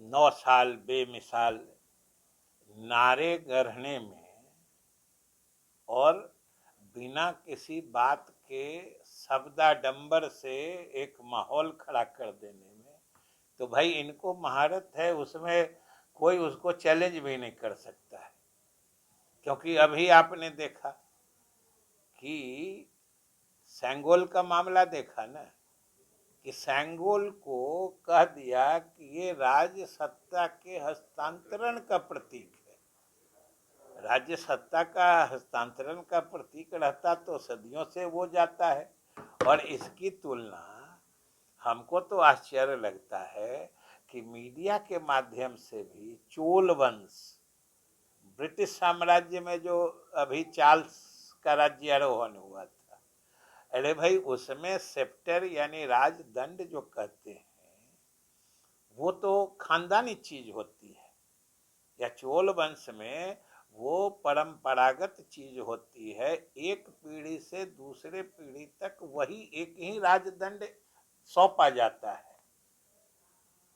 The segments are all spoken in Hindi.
9 साल बेमिसाल नारे गढ़ने में और बिना किसी बात के शब्दाडंबर से एक माहौल खड़ा कर देने में, तो भाई इनको महारत है, उसमें कोई उसको चैलेंज भी नहीं कर सकता है। क्योंकि अभी आपने देखा कि सेंगोल का मामला देखा ना, कि सेंगोल को कह दिया कि ये राज्य सत्ता के हस्तांतरण का प्रतीक है। राज्य सत्ता का हस्तांतरण का प्रतीक रहता तो सदियों से वो जाता है। और इसकी तुलना हमको तो आश्चर्य लगता है कि मीडिया के माध्यम से भी चोल वंश, ब्रिटिश साम्राज्य में जो अभी चार्ल्स का राज्यारोहण हुआ था, अरे भाई उसमें सेप्टर यानी राजदंड जो कहते हैं वो तो खानदानी चीज होती है, या चोल वंश में वो परंपरागत चीज होती है। एक पीढ़ी से दूसरे पीढ़ी तक वही एक ही राजदंड सौंपा जाता है।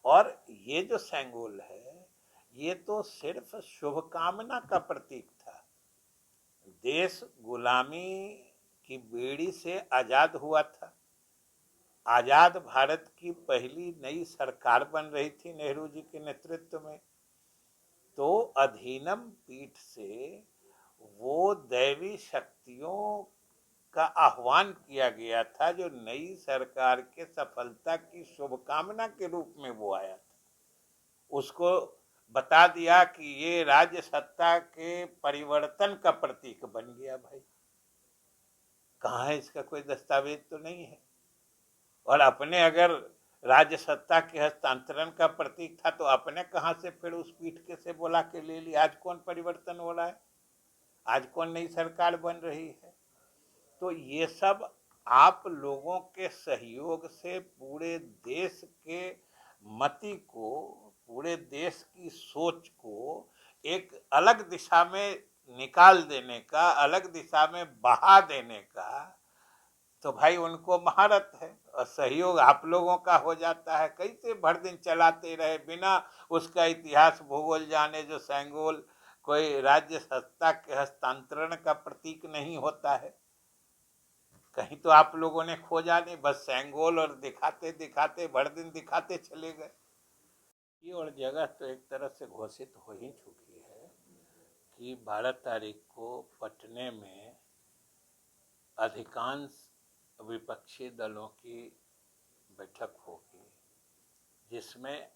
और ये जो सेंगोल है ये तो सिर्फ शुभकामना का प्रतीक था। देश गुलामी की बेड़ी से आजाद हुआ था। आजाद भारत की पहली नई सरकार बन रही थी नेहरू जी के नेतृत्व में। तो अधीनम पीठ से वो दैवी शक्तियों का आह्वान किया गया था जो नई सरकार के सफलता की शुभकामना के रूप में वो आया था। उसको बता दिया कि ये राज्य सत्ता के परिवर्तन का प्रतीक बन गया। भाई कहाँ है इसका कोई दस्तावेज तो नहीं है। और अपने अगर राज्य सत्ता के हस्तांतरण का प्रतीक था तो अपने कहाँ से फिर उस पीठ के से बोला के ले ली। आज कौन परिवर्तन हो रहा है, आज कौन नई सरकार बन रही है। तो ये सब आप लोगों के सहयोग से पूरे देश के मति को, पूरे देश की सोच को एक अलग दिशा में निकाल देने का, अलग दिशा में बहा देने का, तो भाई उनको महारत है। और सहयोग आप लोगों का हो जाता है। कैसे भर दिन चलाते रहे बिना उसका इतिहास भूगोल जाने। जो सेंगोल कोई राज्य सत्ता के हस्तांतरण का प्रतीक नहीं होता है, कहीं तो आप लोगों ने खोजा नहीं, बस सेंगोल और दिखाते दिखाते भर दिन दिखाते चले गए। ये और जगह तो एक तरह से घोषित हो ही चुकी है कि 12 तारीख को पटने में अधिकांश विपक्षी दलों की बैठक होगी, जिसमें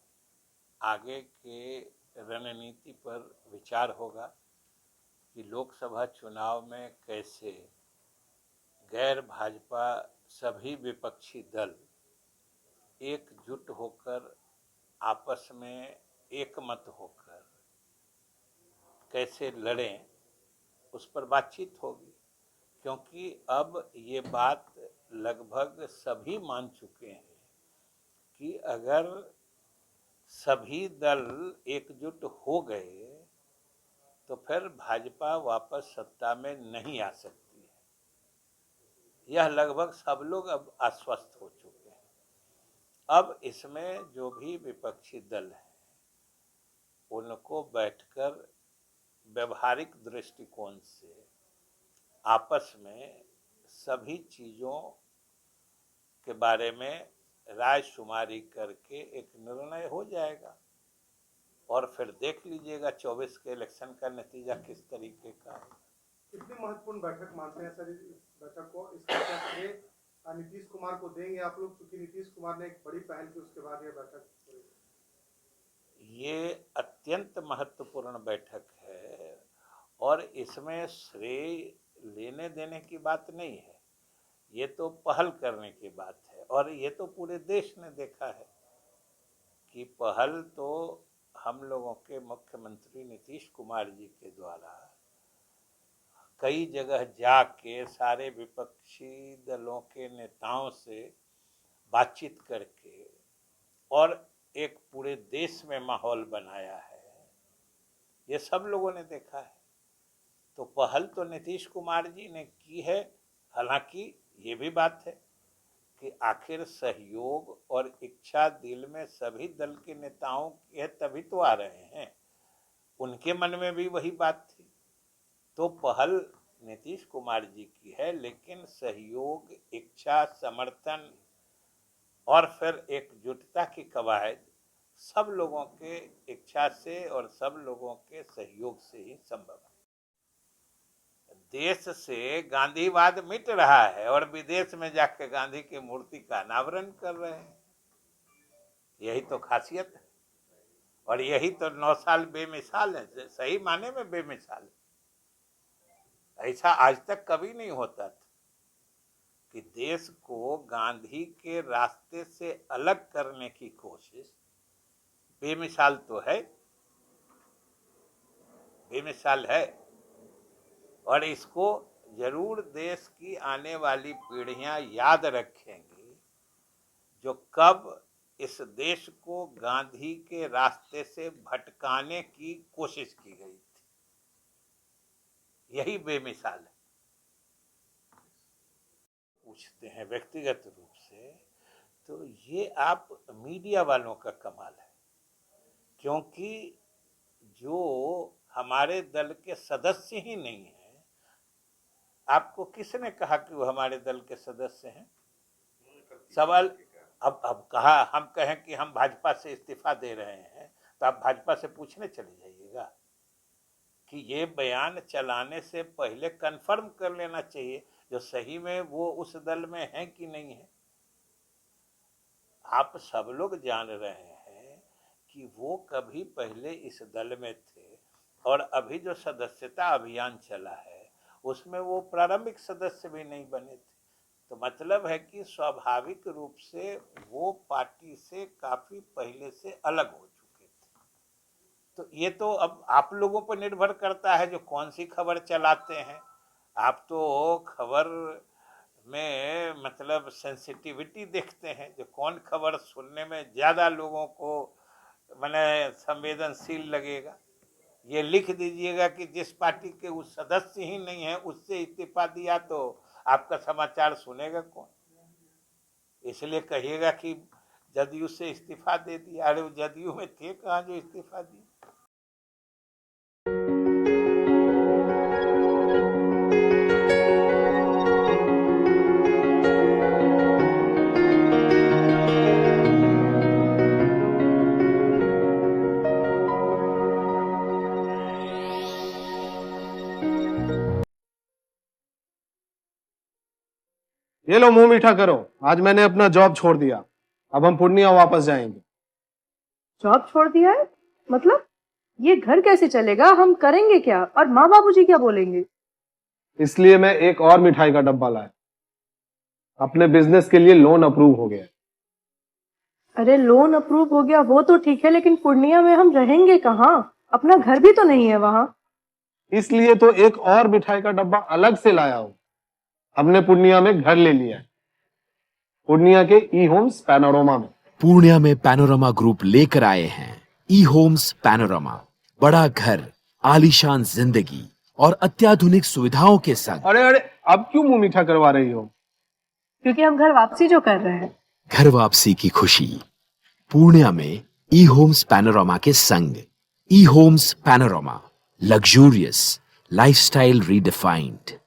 आगे के रणनीति पर विचार होगा कि लोकसभा चुनाव में कैसे गैर भाजपा सभी विपक्षी दल एकजुट होकर आपस में एकमत होकर कैसे लड़ें, उस पर बातचीत होगी। क्योंकि अब ये बात लगभग सभी मान चुके हैं कि अगर सभी दल एकजुट हो गए तो फिर भाजपा वापस सत्ता में नहीं आ सकती है। यह लगभग सब लोग अब आश्वस्त हो चुके हैं। अब इसमें जो भी विपक्षी दल हैं उनको बैठकर व्यवहारिक दृष्टिकोण से आपस में सभी चीज़ों के बारे में राय शुमारी करके एक निर्णय हो जाएगा। और फिर देख लीजिएगा 24 के इलेक्शन का नतीजा किस तरीके का है। कितनी महत्वपूर्ण बैठक मानते हैं सर इस बैठक को? इसका क्या श्रेय नीतीश कुमार को देंगे आप लोग, क्योंकि नीतीश कुमार ने एक बड़ी पहल की, उसके बाद यह बैठक हुई? ये अत्यंत महत्वपूर्ण बैठक है और इसमें श्रेय लेने देने की बात नहीं है, ये तो पहल करने की बात है। और ये तो पूरे देश ने देखा है कि पहल तो हम लोगों के मुख्यमंत्री नीतीश कुमार जी के द्वारा कई जगह जाके सारे विपक्षी दलों के नेताओं से बातचीत करके और एक पूरे देश में माहौल बनाया है, ये सब लोगों ने देखा है। तो पहल तो नीतीश कुमार जी ने की है। हालांकि ये भी बात है कि आखिर सहयोग और इच्छा दिल में सभी दल के नेताओं की है, तभी तो आ रहे हैं। उनके मन में भी वही बात थी। तो पहल नीतीश कुमार जी की है, लेकिन सहयोग, इच्छा, समर्थन और फिर एकजुटता की कवायद सब लोगों के इच्छा से और सब लोगों के सहयोग से ही संभव है। देश से गांधीवाद मिट रहा है और विदेश में जाकर गांधी की मूर्ति का अनावरण कर रहे हैं। यही तो खासियत है और यही तो 9 साल बेमिसाल है, सही माने में बेमिसाल है। ऐसा आज तक कभी नहीं होता था कि देश को गांधी के रास्ते से अलग करने की कोशिश। बेमिसाल तो है, बेमिसाल है और इसको जरूर देश की आने वाली पीढ़ियां याद रखेंगी, जो कब इस देश को गांधी के रास्ते से भटकाने की कोशिश की गई थी। यही बेमिसाल है। पूछते हैं व्यक्तिगत रूप से, तो ये आप मीडिया वालों का कमाल है, क्योंकि जो हमारे दल के सदस्य ही नहीं हैं, आपको किसने कहा कि वो हमारे दल के सदस्य हैं? सवाल अब कहा हम कहें कि हम भाजपा से इस्तीफा दे रहे हैं, तो आप भाजपा से पूछने चले जाइएगा कि ये बयान चलाने से पहले कंफर्म कर लेना चाहिए जो सही में वो उस दल में है कि नहीं है। आप सब लोग जान रहे हैं कि वो कभी पहले इस दल में थे और अभी जो सदस्यता अभियान चला है उसमें वो प्रारंभिक सदस्य भी नहीं बने थे। तो मतलब है कि स्वाभाविक रूप से वो पार्टी से काफी पहले से अलग हो चुके थे। तो ये तो अब आप लोगों पर निर्भर करता है जो कौन सी खबर चलाते हैं। आप तो खबर में मतलब सेंसिटिविटी देखते हैं, जो कौन खबर सुनने में ज्यादा लोगों को माने संवेदनशील लगेगा। ये लिख दीजिएगा कि जिस पार्टी के उस सदस्य ही नहीं है उससे इस्तीफा दिया, तो आपका समाचार सुनेगा कौन? इसलिए कहिएगा कि जदयू से इस्तीफा दे दिया। अरे जदयू में थे कहाँ जो इस्तीफा दिए? ये लो मुंह मीठा करो, आज मैंने अपना जॉब छोड़ दिया, अब हम पूर्णिया वापस जाएंगे। जॉब छोड़ दिया है? मतलब ये घर कैसे चलेगा? हम करेंगे क्या? और माँ बाबूजी क्या बोलेंगे? इसलिए मैं एक और मिठाई का डब्बा लाया। अपने बिजनेस के लिए लोन अप्रूव हो गया। अरे लोन अप्रूव हो गया वो तो ठीक है, लेकिन पूर्णिया में हम रहेंगे कहाँ? अपना घर भी तो नहीं है वहाँ। इसलिए तो एक और मिठाई का डब्बा अलग से लाया हूँ। हमने पूर्णिया में घर ले लिया है, पूर्णिया के ई होम्स पैनोरमा में। पूर्णिया में पैनोरमा ग्रुप लेकर आए हैं ई होम्स पैनोरमा। बड़ा घर, आलीशान जिंदगी और अत्याधुनिक सुविधाओं के संग। अरे अब क्यों मुंह मीठा करवा रही हो? क्योंकि हम घर वापसी जो कर रहे हैं। घर वापसी की खुशी पूर्णिया में ई होम्स पैनोरमा के संग। ई Homes Panorama, luxurious lifestyle redefined.